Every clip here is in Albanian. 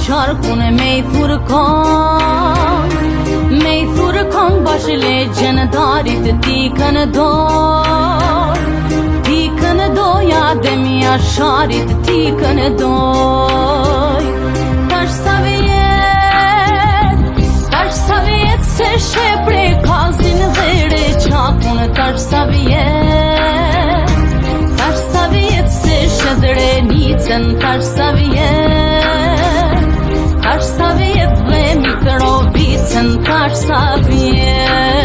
Çarkune mey furkan başle cendarit tikan do ya demya şarit tikan doy taş saviyet se şepre kazin vere çakun taş saviyet se şedre niçen taş saviyet ve mikrovicen taş saviyet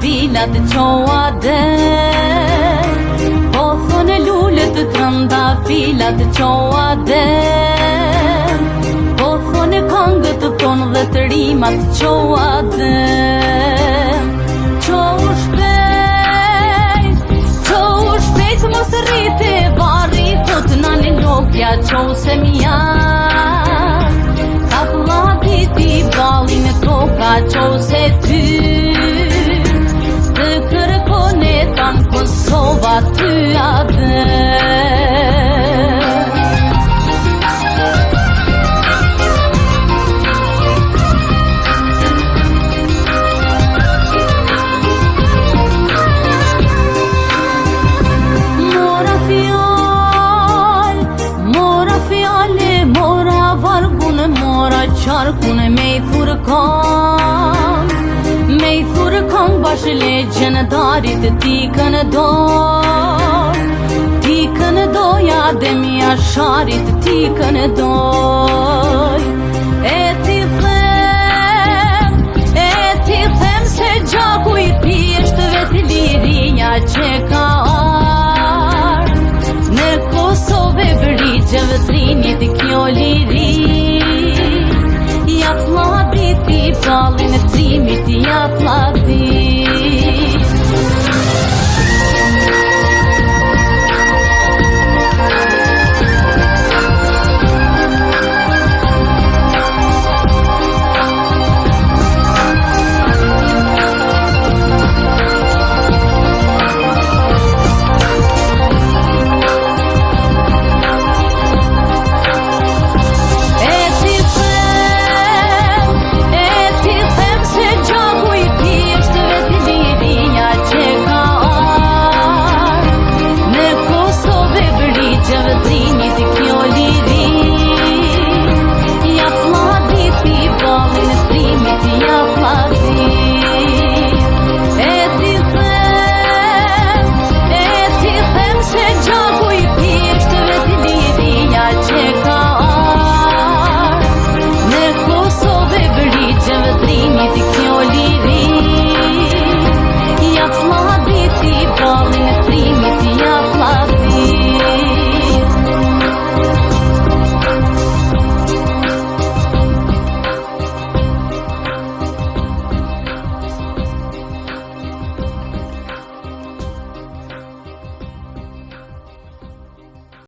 bilat çoğaden Bothone lulet tranda filat çoğaden Bothone kangët ton dhe të rimat çoğaden Çoğu shpejt mos rrite varri thot nani lokja çoğu se mja Ka vllapiti ballin toka çoğu se ty Kërkone tanë Kosova ty adhe Mora fjale, mora vargune, mora qarkune me I furkan Mej furkan başle cendarit tikan do ya demya şarit tikan doy E ti them se gjaku I thjesht vet liria që ka ardh Në Kosovë vrigjeve trinit kjo liri Ja fladiti ballin trimit ja fladiti